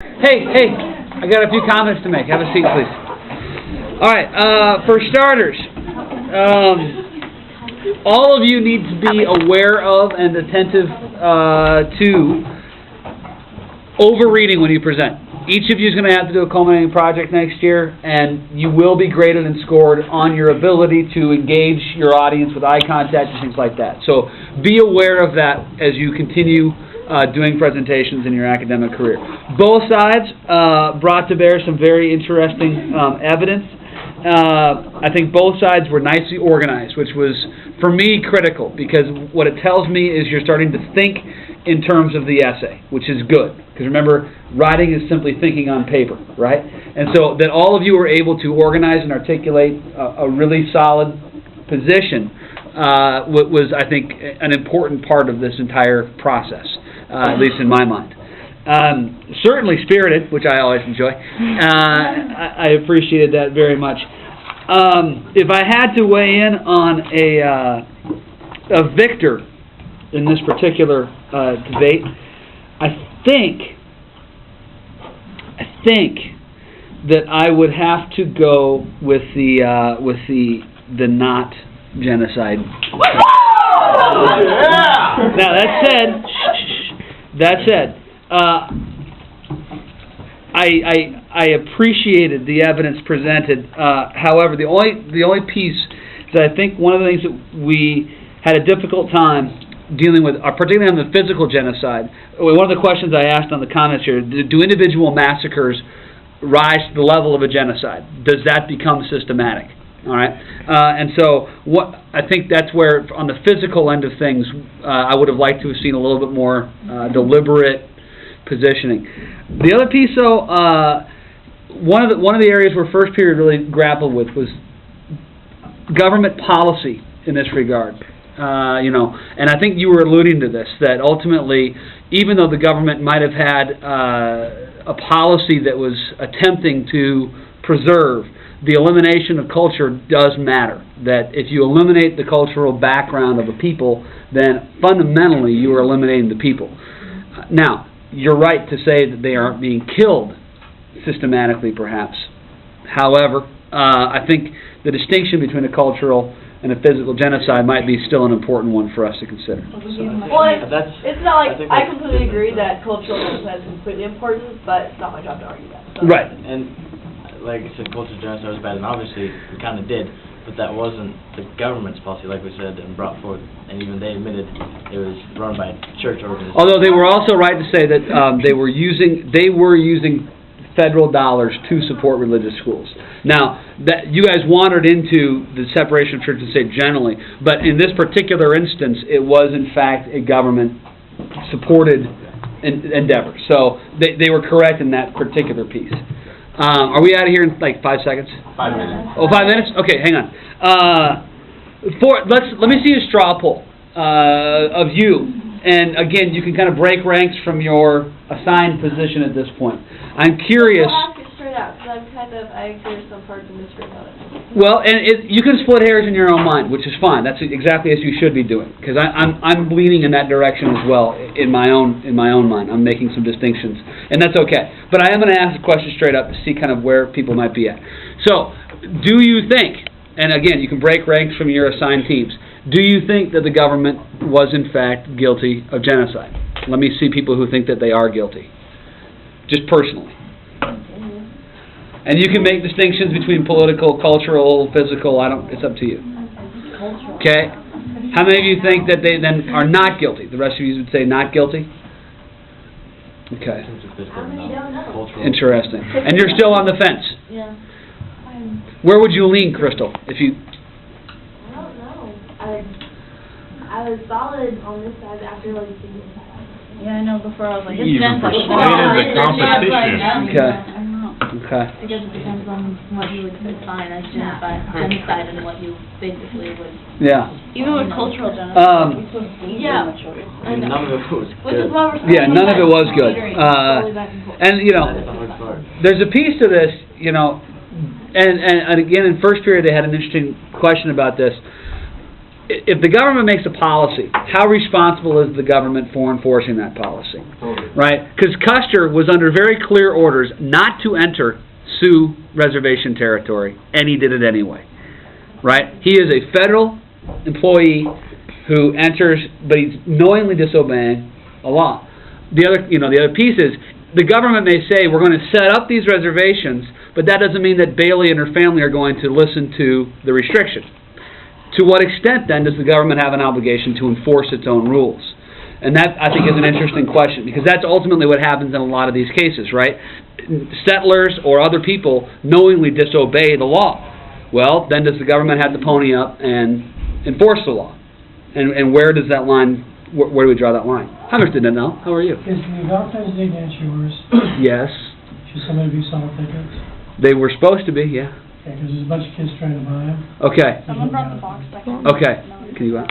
Hey, I got a few comments to make. Have a seat, please. All right, for starters, all of you need to be aware of and attentive to overreading when you present. Each of you is going to have to do a culminating project next year, and you will be graded and scored on your ability to engage your audience with eye contact and things like that. So be aware of that as you continue doing presentations in your academic career. Both sides brought to bear some very interesting evidence. I think both sides were nicely organized, which was, for me, critical, because what it tells me is you're starting to think in terms of the essay, which is good. Because remember, writing is simply thinking on paper, right? And so that all of you were able to organize and articulate a really solid position was, I think, an important part of this entire process, at least in my mind. Certainly spirited, which I always enjoy. I appreciated that very much. If I had to weigh in on a victor in this particular debate, I think that I would have to go with the not genocide. Now that said, I appreciated the evidence presented. However, the only piece is I think one of the things that we had a difficult time dealing with, particularly on the physical genocide. One of the questions I asked on the comments here: do individual massacres rise to the level of a genocide? Does that become systematic? All right, and so I think that's where, on the physical end of things, I would have liked to have seen a little bit more deliberate positioning. The other piece, though, one of the areas where first period really grappled with was government policy in this regard. And I think you were alluding to this, that ultimately, even though the government might have had a policy that was attempting to preserve, the elimination of culture does matter. That if you eliminate the cultural background of a people, then fundamentally you are eliminating the people. Now, you're right to say that they aren't being killed systematically, perhaps. However, I think the distinction between a cultural and a physical genocide might be still an important one for us to consider. Well, it's not like I completely agree that cultural genocide is completely important, but it's not my job to argue that. So. Right. And like I said, cultural genocide was bad, and obviously we kind of did, but that wasn't the government's policy, like we said, and brought forth, and even they admitted it was run by a church organization. Although they were also right to say that they were using federal dollars to support religious schools. Now, that you guys wandered into the separation of church and state generally, but in this particular instance, it was in fact a government-supported endeavor. So they were correct in that particular piece. Are we out of here in like 5 seconds? 5 minutes. Oh, 5 minutes? Okay, hang on. Let me see a straw poll of you. And again, you can kind of break ranks from your assigned position at this point. I'm curious. I'll ask it straight out, because I agree with some parts and disagree with others. Well, and you can split hairs in your own mind, which is fine. That's exactly as you should be doing, because I'm leaning in that direction as well in my own mind. I'm making some distinctions, and that's okay. But I am going to ask the question straight up to see kind of where people might be at. So, do you think? And again, you can break ranks from your assigned teams. Do you think that the government was in fact guilty of genocide? Let me see people who think that they are guilty, just personally. And you can make distinctions between political, cultural, physical. It's up to you. Okay. How many of you think that they then are not guilty? The rest of you would say not guilty. Okay. Interesting. And you're still on the fence. Yeah. Where would you lean, Crystal? If you. I don't know. I was solid on this side after like seeing this side. Yeah, I know. Before I was like, it's Even genocide. persuaded the competition. Okay. I don't know. Okay. I guess it depends on what you would define as genocide and what you basically would. Yeah. Even with cultural genocide. Yeah. And none of it was Which is good. why we're Yeah, none of it was good. And there's a piece to this, and again in first period they had an interesting question about this. if the government makes a policy, how responsible is the government for enforcing that policy? Right? Because Custer was under very clear orders not to enter Sioux reservation territory, and he did it anyway. Right? He is a federal employee who enters, but he's knowingly disobeying a law. The other piece is, the government may say, we're going to set up these reservations, but that doesn't mean that Bailey and her family are going to listen to the restriction. To what extent, then, does the government have an obligation to enforce its own rules? And that, I think, is an interesting question, because that's ultimately what happens in a lot of these cases, right? Settlers or other people knowingly disobey the law. Well, then does the government have to pony up and enforce the law? And where does that line, where do we draw that line? I'm interested to know. How are you? Is the Valentine's Day dance yours? Yes. Should somebody be selling tickets? They were supposed to be, yeah. Okay, because there's a bunch of kids trying to buy them. Okay. Someone brought the box back. Okay. Can you go out?